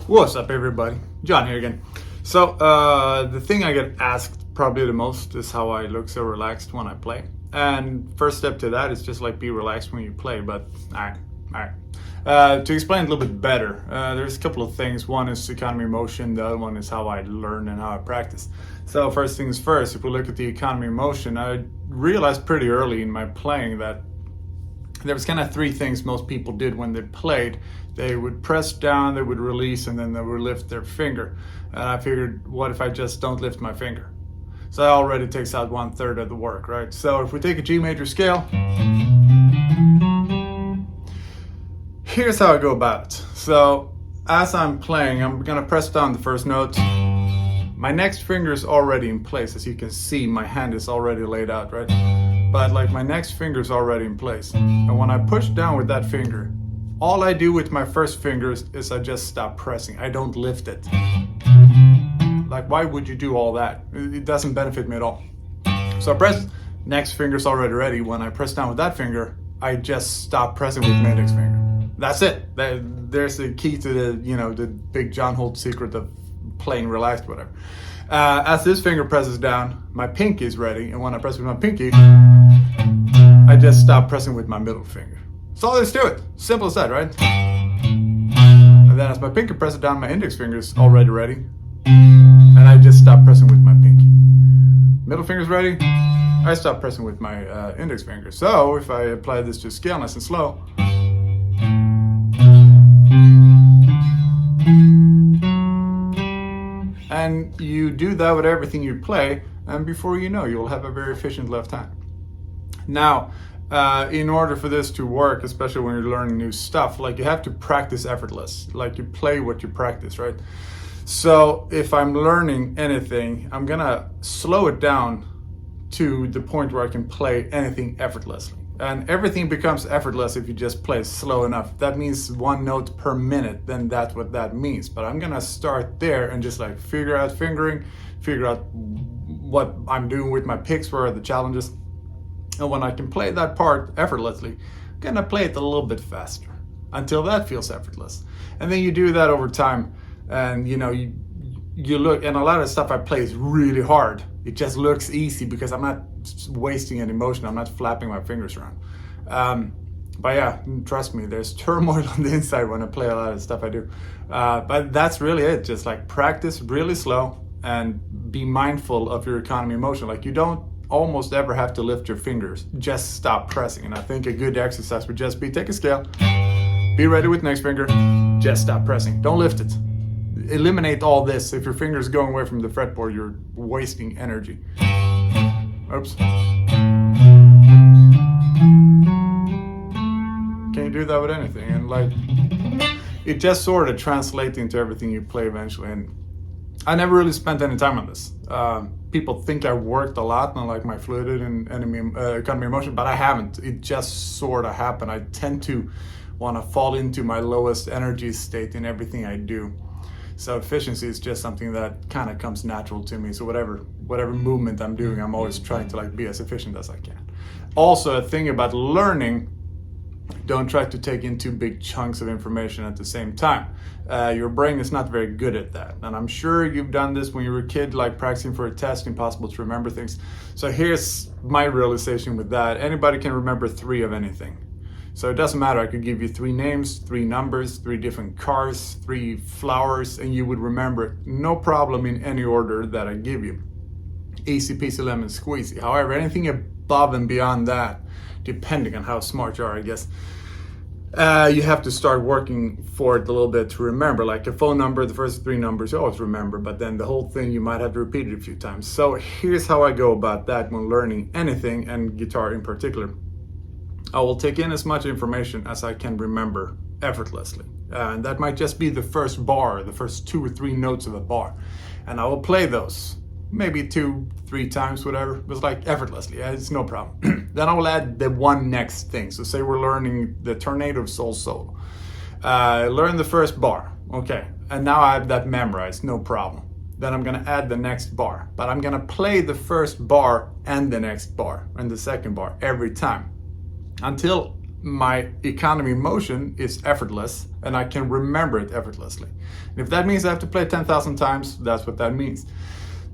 What's up, everybody? John here again. So, the thing I get asked probably the most is how I look so relaxed when I play. And first step to that is just like be relaxed when you play. But alright. To explain a little bit better, there's a couple of things. One is economy of motion. The other one is how I learn and how I practice. So first things first. If we look at the economy of motion, I realized pretty early in my playing that there was kind of three things most people did when they played. They would press down, they would release, and then they would lift their finger. And I figured, what if I just don't lift my finger? So that already takes out 1/3 of the work, right? So if we take a G major scale, here's how I go about it. So as I'm playing, I'm gonna press down the first note. My next finger is already in place. As you can see, my hand is already laid out, right? But like my next finger is already in place. And when I push down with that finger, all I do with my first fingers is I just stop pressing. I don't lift it. Like, why would you do all that? It doesn't benefit me at all. So I press, next finger's already ready. When I press down with that finger, I just stop pressing with my index finger. That's it. There's the key to the big John Holt secret of playing relaxed, whatever. As this finger presses down, my pinky is ready. And when I press with my pinky, I just stop pressing with my middle finger. That's all there is to it. Simple as that, right? And then as my pinky presses down, my index finger is already ready. And I just stop pressing with my pinky. Middle finger's ready. I stop pressing with my index finger. So if I apply this to scale nice and slow, and you do that with everything you play, and before you know, you'll have a very efficient left hand. Now, in order for this to work, especially when you're learning new stuff, like you have to practice effortless. Like you play what you practice, right? So if I'm learning anything, I'm gonna slow it down to the point where I can play anything effortlessly. And everything becomes effortless if you just play slow enough. That means 1 note per minute, then that's what that means. But I'm gonna start there and just like figure out fingering, figure out what I'm doing with my picks, where are the challenges. And when I can play that part effortlessly, I'm gonna play it a little bit faster until that feels effortless. And then you do that over time, and you look, and a lot of stuff I play is really hard. It just looks easy because I'm not wasting any motion. I'm not flapping my fingers around. But yeah, trust me, there's turmoil on the inside when I play a lot of stuff I do. But that's really it. Just like practice really slow and be mindful of your economy of motion. Like you don't almost ever have to lift your fingers. Just stop pressing. And I think a good exercise would just be take a scale, be ready with next finger, just stop pressing. Don't lift it. Eliminate all this. If your finger's going away from the fretboard, you're wasting energy. Oops. Can you do that with anything? And like, it just sort of translates into everything you play eventually. And I never really spent any time on this. People think I worked a lot on like my fluidity and economy of motion, but I haven't. It just sort of happened. I tend to want to fall into my lowest energy state in everything I do. So efficiency is just something that kind of comes natural to me. So whatever movement I'm doing, I'm always trying to like be as efficient as I can. Also, a thing about learning, don't try to take in too big chunks of information at the same time. Your brain is not very good at that. And I'm sure you've done this when you were a kid, like practicing for a test, impossible to remember things. So here's my realization with that. Anybody can remember 3 of anything. So it doesn't matter. I could give you 3 names, 3 numbers, 3 different cars, 3 flowers, and you would remember it. No problem in any order that I give you. Easy peasy lemon squeezy. However, anything above and beyond that, depending on how smart you are, I guess, you have to start working for it a little bit to remember. Like a phone number, the first 3 numbers you always remember, but then the whole thing you might have to repeat it a few times. So here's how I go about that when learning anything, and guitar in particular. I will take in as much information as I can remember effortlessly. And that might just be the first bar, the first 2 or 3 notes of a bar. And I will play those maybe 2-3 times, whatever. It was like effortlessly, it's no problem. Then I will add the one next thing. So say we're learning the Tornado of Soul solo. Learn the first bar, okay. And now I have that memorized, no problem. Then I'm gonna add the next bar. But I'm gonna play the first bar and the next bar and the second bar every time, until my economy motion is effortless and I can remember it effortlessly. And if that means I have to play 10,000 times, that's what that means.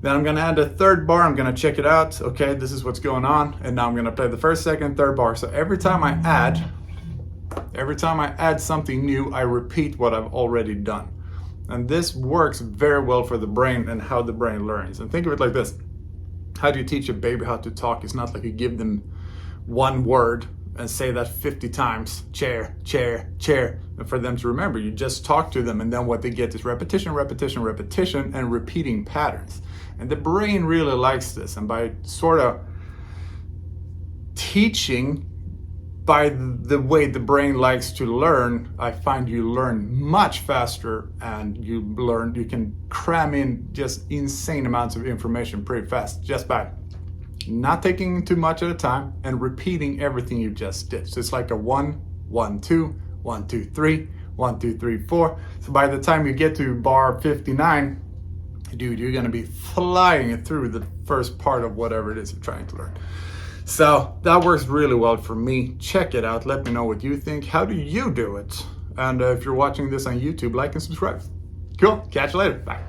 Then I'm gonna add a third bar, I'm gonna check it out. Okay, this is what's going on. And now I'm gonna play the first, second, third bar. So every time I add something new, I repeat what I've already done. And this works very well for the brain and how the brain learns. And think of it like this. How do you teach a baby how to talk? It's not like you give them one word and say that 50 times, chair, chair, chair, and for them to remember. You just talk to them, and then what they get is repetition, repetition, repetition, and repeating patterns. And the brain really likes this. And by sort of teaching by the way the brain likes to learn, I find you learn much faster, and you can cram in just insane amounts of information pretty fast just by not taking too much at a time and repeating everything you just did. So it's like a 1, 1, 2, 1, 2, 3, 1, 2, 3, 4. So by the time you get to bar 59, dude, you're gonna be flying through the first part of whatever it is you're trying to learn. So that works really well for me. Check it out. Let me know what you think. How do you do it? And if you're watching this on YouTube, like and subscribe. Cool. Catch you later. Bye.